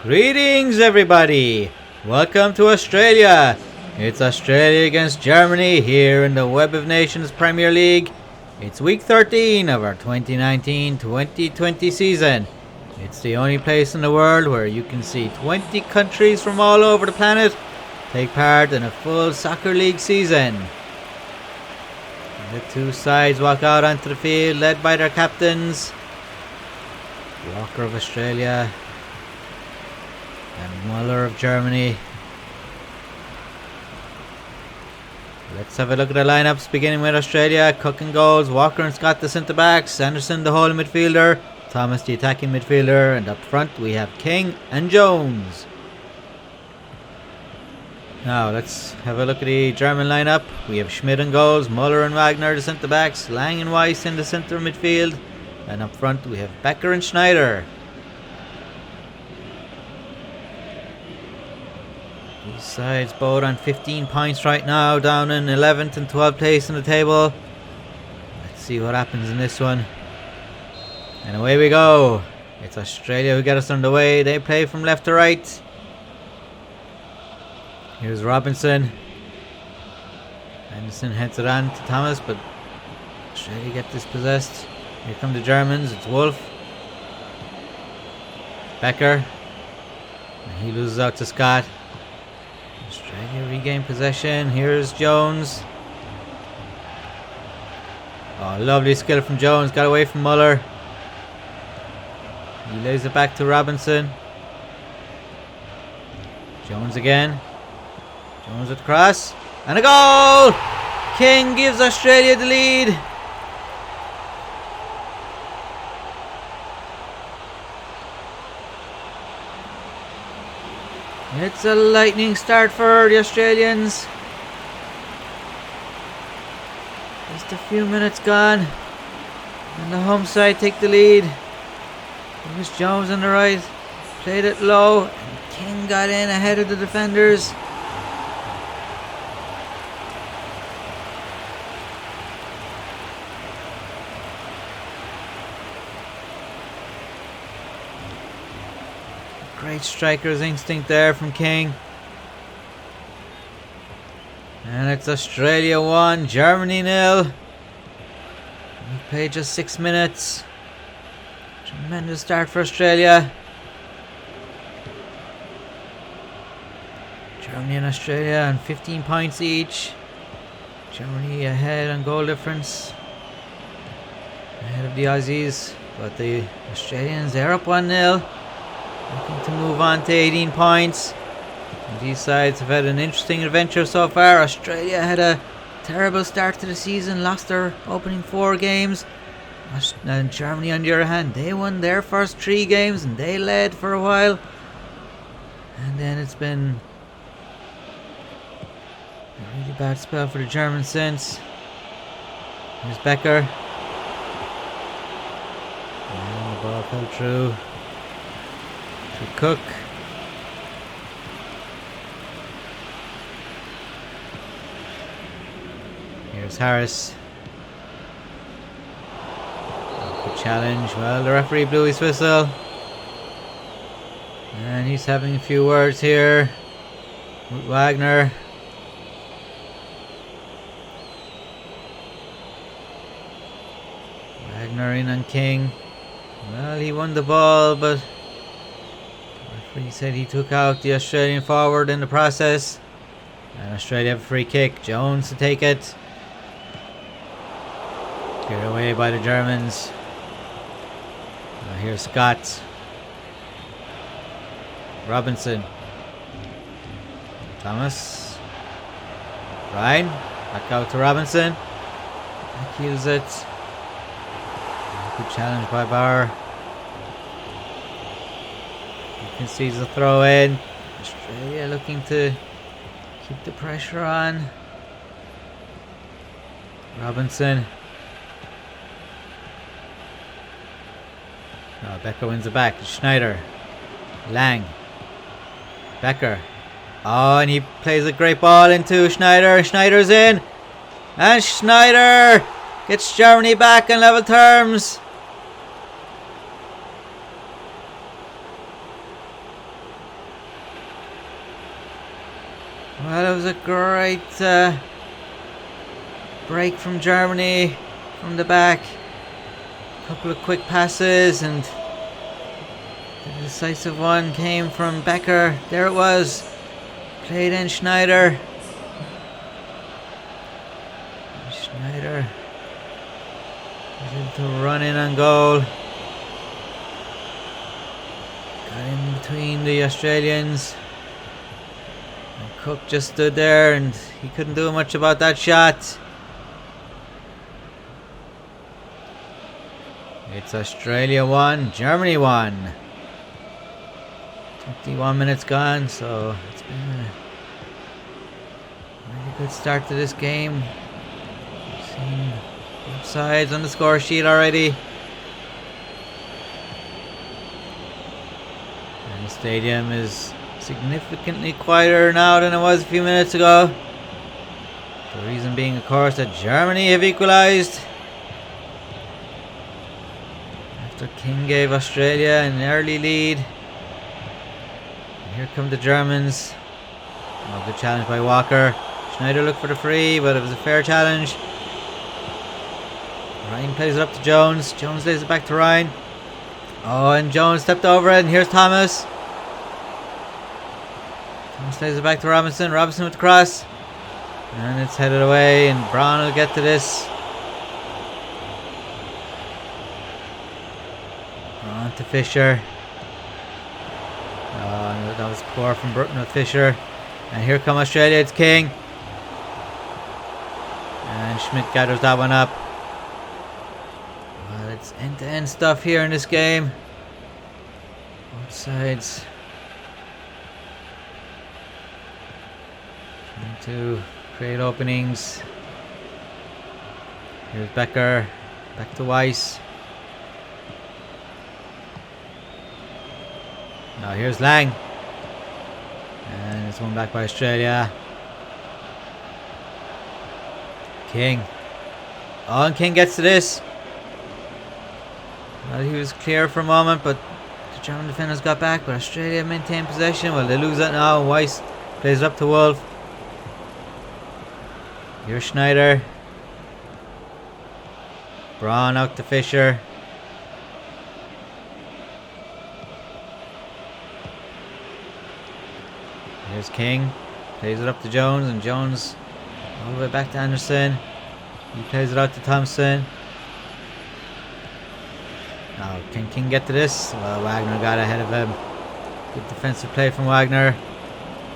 Greetings, everybody! Welcome to Australia! It's Australia against Germany here in the Web of Nations Premier League. It's week 13 of our 2019-2020 season. It's the only place in the world where you can see 20 countries from all over the planet take part in a full soccer league season. The two sides walk out onto the field led by their captains, Walker of Australia and Muller of Germany. Let's have a look at the lineups, beginning with Australia. Cook in goals, Walker and Scott the centre backs, Anderson the holding midfielder, Thomas the attacking midfielder, and up front we have King and Jones. Now let's have a look at the German lineup. We have Schmidt in goals, Muller and Wagner the centre backs, Lang and Weiss in the centre midfield, and up front we have Becker and Schneider. These sides both on 15 points right now, down in 11th and 12th place in the table. Let's see what happens in this one. And away we go. It's Australia who get us underway. They play from left to right. Here's Robinson. Anderson heads it on to Thomas, but Australia get dispossessed. Here come the Germans. It's Wolf. Becker. And he loses out to Scott. Australia regain possession. Here's Jones. Oh, lovely skill from Jones. Got away from Muller. He lays it back to Robinson. Jones again. Jones with the cross. And a goal! King gives Australia the lead. It's a lightning start for the Australians. Just a few minutes gone, and the home side take the lead. Here's Jones on the right, played it low, and King got in ahead of the defenders. Great striker's instinct there from King. And it's Australia 1, Germany 0. We played just 6 minutes. Tremendous start for Australia. Germany and Australia on 15 points each. Germany ahead on goal difference, ahead of the Aussies. But the Australians, they're up 1-0. Looking to move on to 18 points. And these sides have had an interesting adventure so far. Australia had a terrible start to the season, lost their opening 4 games. And Germany, on the other hand, they won their first 3 games and they led for a while. And then it's been a really bad spell for the Germans since. Here's Becker. And the ball fell through to Cook. Here's Harris. Good challenge. Well, the referee blew his whistle, and he's having a few words here with Wagner. Wagner in on King. Well, he won the ball, but he said he took out the Australian forward in the process. And Australia have a free kick. Jones to take it. Cleared away by the Germans. Here's Scott. Robinson. Thomas. Ryan. Back out to Robinson. Back heals it. Good challenge by Bauer. Concedes a throw in. Australia looking to keep the pressure on. Robinson. Oh, Becker wins it back. Schneider. Lang. Becker. Oh, and he plays a great ball into Schneider. Schneider's in. And Schneider gets Germany back on level terms. Well, it was a great break from Germany from the back. A couple of quick passes, and the decisive one came from Becker. There it was. Played in Schneider. Schneider was able to run in on goal. Got in between the Australians. And Cook just stood there and he couldn't do much about that shot. It's Australia 1, Germany 1. 21 minutes gone, so it's been a really good start to this game. We've seen both sides on the score sheet already. And the stadium is significantly quieter now than it was a few minutes ago. The reason being, of course, that Germany have equalised. After King gave Australia an early lead. Here come the Germans. Oh, good challenge by Walker. Schneider looked for the free, but it was a fair challenge. Ryan plays it up to Jones. Jones lays it back to Ryan. Oh, and Jones stepped over it, and here's Thomas. Thomas lays it back to Robinson. Robinson with the cross. And it's headed away, and Brown will get to this. Brown to Fisher. That was poor from Burton with Fisher. And here come Australia, it's King. And Schmidt gathers that one up. Well, it's end-to-end stuff here in this game. Both sides trying to create openings. Here's Becker. Back to Weiss. Now here's Lang. And it's one back by Australia. King. Oh, and King gets to this. Well, he was clear for a moment, but the German defenders got back. But Australia maintained possession. Well, they lose it now. Weiss plays it up to Wolf. Here's Schneider. Braun out to Fisher. Here's King. Plays it up to Jones, and Jones all the way back to Anderson. He plays it out to Thompson. Now, can King get to this? Well, Wagner got ahead of him. Good defensive play from Wagner.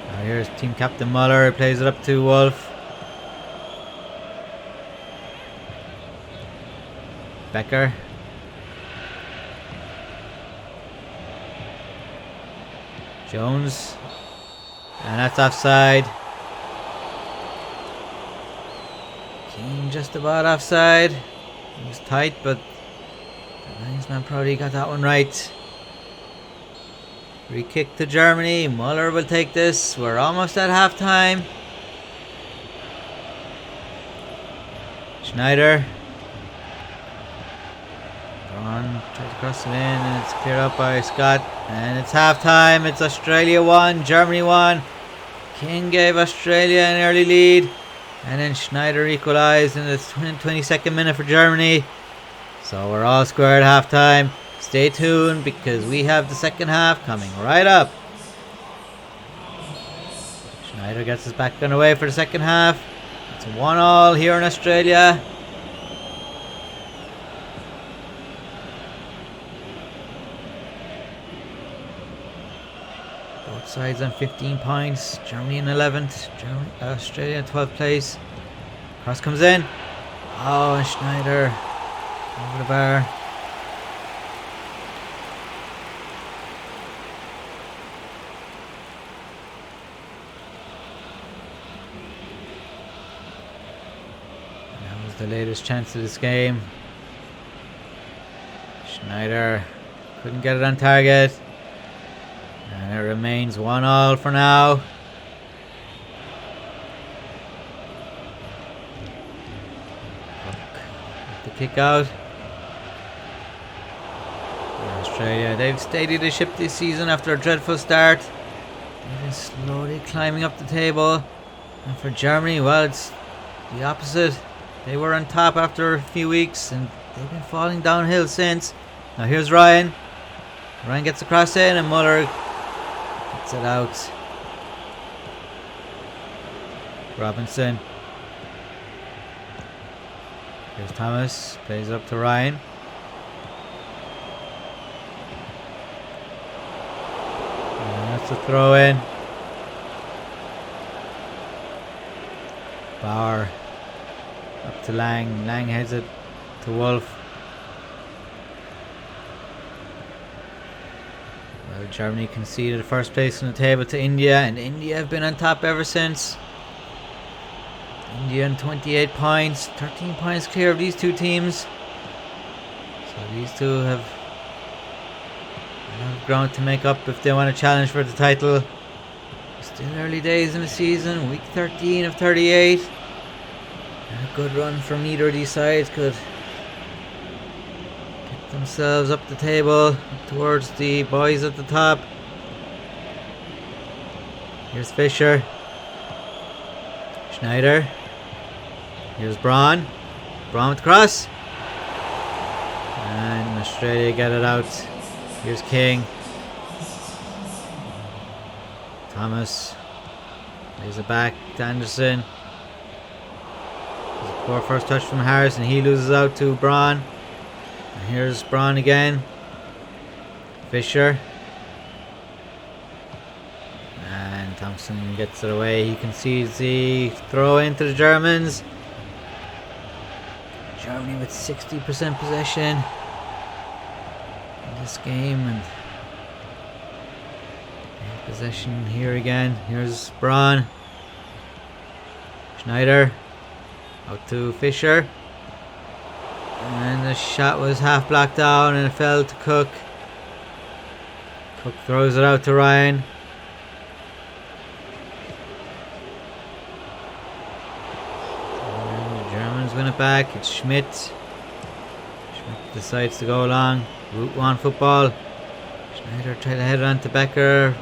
Now here's team captain Muller. He plays it up to Wolf. Becker. Jones. And that's offside. King just about offside. It was tight, but the linesman probably got that one right. Free kick to Germany. Muller will take this. We're almost at halftime. Schneider. Braun tries to cross it in, and it's cleared up by Scott. And it's halftime. It's Australia 1, Germany 1. King gave Australia an early lead. And then Schneider equalised in the 22nd minute for Germany. So we're all square at halftime. Stay tuned because we have the second half coming right up. Schneider gets us back underway for the second half. It's 1-1 here in Australia. Both sides on 15 points. Germany in 11th. Australia in 12th place. Cross comes in. Oh, and Schneider over the bar. That was the latest chance of this game. Schneider couldn't get it on target. And it remains 1-1 for now. The kick out. Australia, they've steadied the ship this season after a dreadful start. They've been slowly climbing up the table. And for Germany, well, it's the opposite. They were on top after a few weeks and they've been falling downhill since. Now here's Ryan. Ryan gets across in and Muller gets it out. Robinson. Here's Thomas. Plays it up to Ryan. And that's a throw in. Bauer up to Lang. Lang heads it to Wolf. Well, Germany conceded first place on the table to India, and India have been on top ever since. India on 28 points, 13 points clear of these two teams. So these two have enough ground to make up if they want to challenge for the title. Still early days in the season, week 13 of 38. And a good run from neither of these sides could get themselves up the table, up towards the boys at the top. Here's Fisher. Schneider. Here's Braun. Braun with the cross. And Australia get it out. Here's King. Thomas lays it back to Anderson. There's a poor first touch from Harris and he loses out to Braun. And here's Braun again. Fisher. And Thompson gets it away. He concedes the throw into the Germans. Germany with 60% possession in this game, and possession here again. Here's Braun. Schneider out to Fisher, and the shot was half blocked down and it fell to Cook. Cook throws it out to Ryan. And the Germans win it back. It's Schmidt. Schmidt decides to go along. Route 1 football. Schneider tried to head it on to Becker.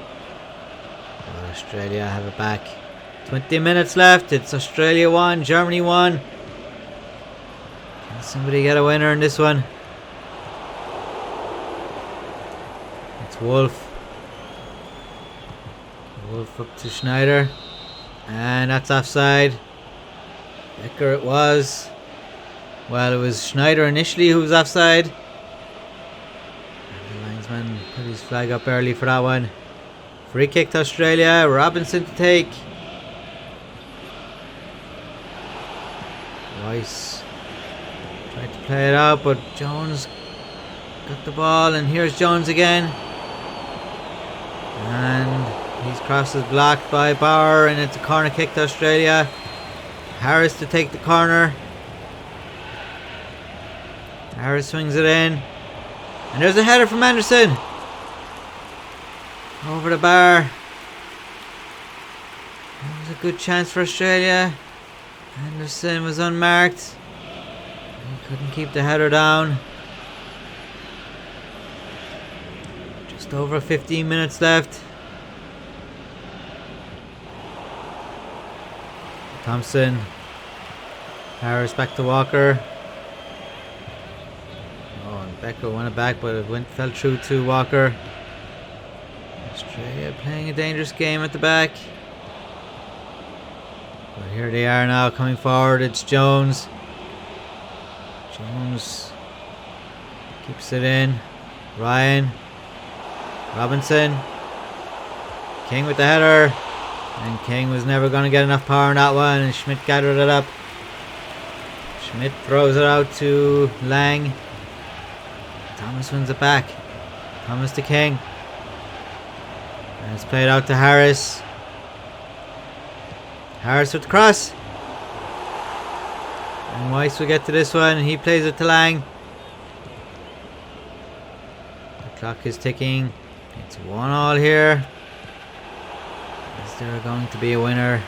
But Australia have it back. 20 minutes left. It's Australia 1, Germany 1. Can somebody get a winner in this one? It's Wolf. Wolf up to Schneider. And that's offside. Becker it was. Well, it was Schneider initially who was offside. And the linesman put his flag up early for that one. Free kick to Australia. Robinson to take. Rice tried to play it out, but Jones got the ball, and here's Jones again. And his cross is blocked by Bauer, and it's a corner kick to Australia. Harris to take the corner. Harris swings it in. And there's a header from Anderson. Over the bar. That was a good chance for Australia. Anderson was unmarked. He couldn't keep the header down. Just over 15 minutes left. Thompson. Harris back to Walker. Oh, and Becker won it back, but it fell through to Walker. Australia playing a dangerous game at the back. But here they are now coming forward. It's Jones. Jones keeps it in. Ryan. Robinson. King with the header. And King was never going to get enough power on that one. And Schmidt gathered it up. Schmidt throws it out to Lang. Thomas wins it back. Thomas to King. And it's played out to Harris. Harris with the cross. And Weiss will get to this one. He plays it to Lang. The clock is ticking. It's 1-1 here. Is there going to be a winner?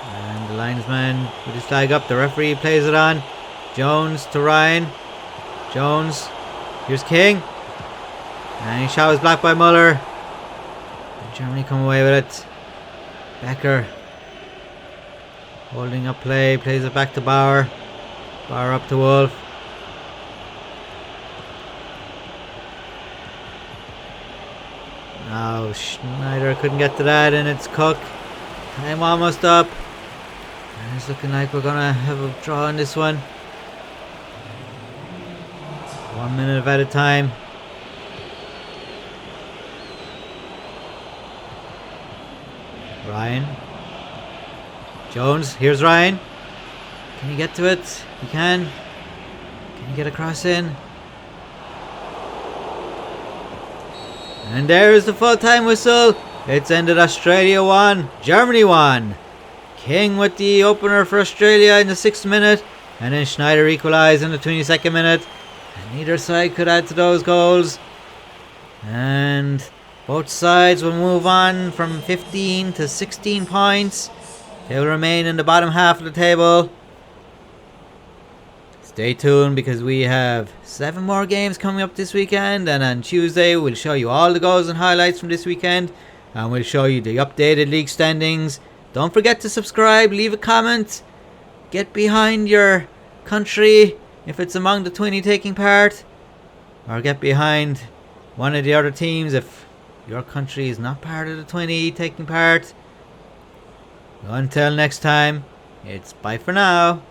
And the linesman with his flag up. The referee plays it on. Jones to Ryan. Jones. Here's King. And his shot was blocked by Muller. Germany come away with it. Becker holding up play, plays it back to Bauer. Bauer up to Wolf. Now Schneider couldn't get to that, and it's Cook. Time almost up. And it's looking like we're gonna have a draw in this one. 1 minute at a time. Ryan. Jones, here's Ryan. Can he get to it? He can. Can he get across in? And there's the full-time whistle. It's ended Australia 1, Germany 1. King with the opener for Australia in the 6th minute. And then Schneider equalised in the 22nd minute. And neither side could add to those goals. And both sides will move on from 15 to 16 points. They will remain in the bottom half of the table. Stay tuned because we have 7 more games coming up this weekend, and on Tuesday we'll show you all the goals and highlights from this weekend, and we'll show you the updated league standings. Don't forget to subscribe, leave a comment, get behind your country if it's among the 20 taking part, or get behind one of the other teams if your country is not part of the 20 taking part. Until next time, it's bye for now.